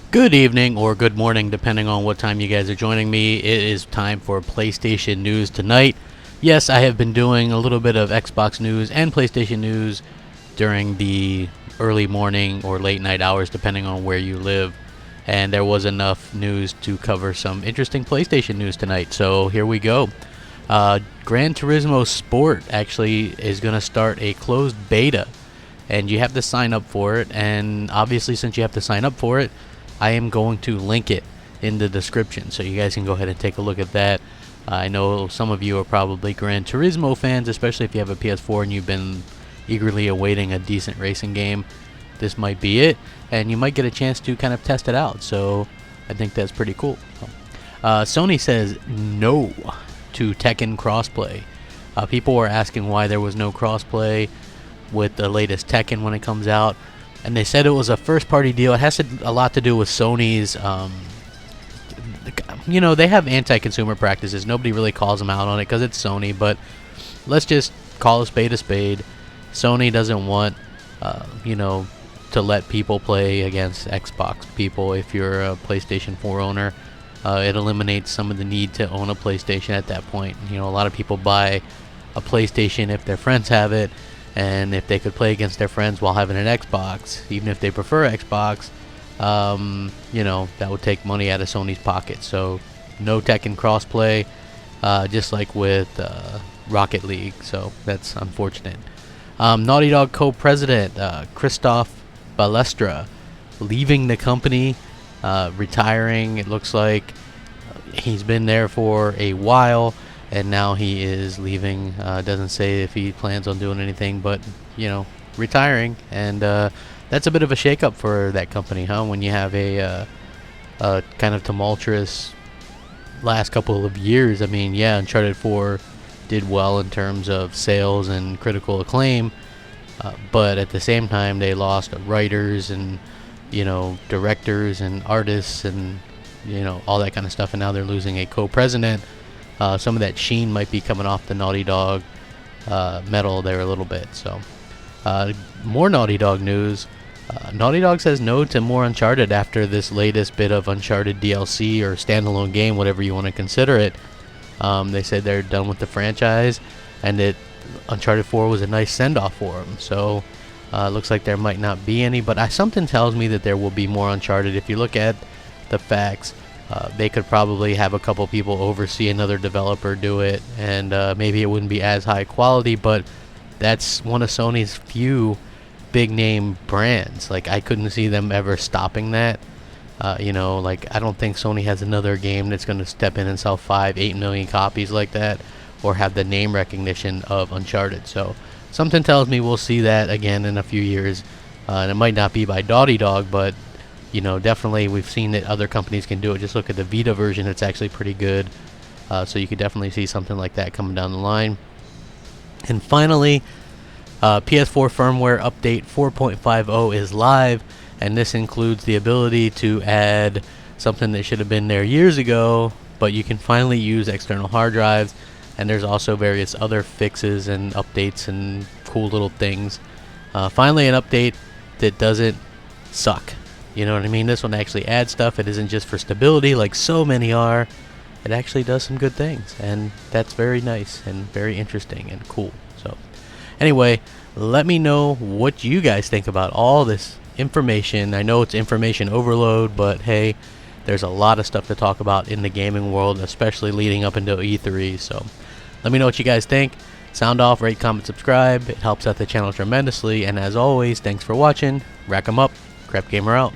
Good evening or good morning, depending on what time you guys are joining me. It is time for PlayStation news tonight. Yes, I have been doing a little bit of Xbox news and PlayStation news during the early morning or late night hours, depending on where you live. And there was enough news to cover some interesting PlayStation news tonight. So here we go. Gran Turismo Sport actually is going to start a closed beta, and you have to sign up for it. And obviously, since you have to sign up for it, I am going to link it in the description, so you guys can go ahead and take a look at that. I know some of you are probably Gran Turismo fans, especially if you have a PS4 and you've been eagerly awaiting a decent racing game. This might be it, and you might get a chance to kind of test it out, so I think that's pretty cool. Sony says no to Tekken Crossplay. People were asking why there was no crossplay with the latest Tekken when it comes out, and they said it was a first-party deal. It has a lot to do with Sony's, they have anti-consumer practices. Nobody really calls them out on it because it's Sony, but let's just call a spade a spade. Sony doesn't want, to let people play against Xbox people. If you're a PlayStation 4 owner, it eliminates some of the need to own a PlayStation at that point. A lot of people buy a PlayStation if their friends have it, and if they could play against their friends while having an Xbox, even if they prefer Xbox, that would take money out of Sony's pocket. So no Tekken crossplay, just like with Rocket League. So that's unfortunate. Naughty Dog co-president Christoph Balestra leaving the company, retiring. It looks like he's been there for a while, and now he is leaving. Doesn't say if he plans on doing anything, but retiring. And that's a bit of a shakeup for that company, huh? When you have a kind of tumultuous last couple of years. I mean, yeah, Uncharted 4 did well in terms of sales and critical acclaim, but at the same time they lost writers and directors and artists and all that kind of stuff, and now they're losing a co-president. Some of that sheen might be coming off the Naughty Dog metal there a little bit. So more Naughty Dog news. Naughty Dog says no to more Uncharted after this latest bit of Uncharted DLC or standalone game, whatever you want to consider it. They said they're done with the franchise, and that Uncharted 4 was a nice send-off for them. So looks like there might not be any, but something tells me that there will be more Uncharted. If you look at the facts, they could probably have a couple people oversee another developer do it, and maybe it wouldn't be as high quality, but that's one of Sony's few big name brands. Like, I couldn't see them ever stopping that. I don't think Sony has another game that's going to step in and sell 5-8 million copies like that, or have the name recognition of Uncharted. So something tells me we'll see that again in a few years, and it might not be by Naughty Dog, but definitely we've seen that other companies can do it. Just look at the Vita version; it's actually pretty good. So you could definitely see something like that coming down the line. And finally, PS4 Firmware Update 4.50 is live, and this includes the ability to add something that should have been there years ago, but you can finally use external hard drives, and there's also various other fixes and updates and cool little things. Finally, an update that doesn't suck. You know what I mean? This one actually adds stuff. It isn't just for stability like so many are. It actually does some good things, and that's very nice and very interesting and cool. So anyway, let me know what you guys think about all this information. I know it's information overload, but hey, there's a lot of stuff to talk about in the gaming world, especially leading up into E3. So let me know what you guys think. Sound off, rate, comment, subscribe. It helps out the channel tremendously. And as always, thanks for watching. Rack 'em up. Crap Gamer out.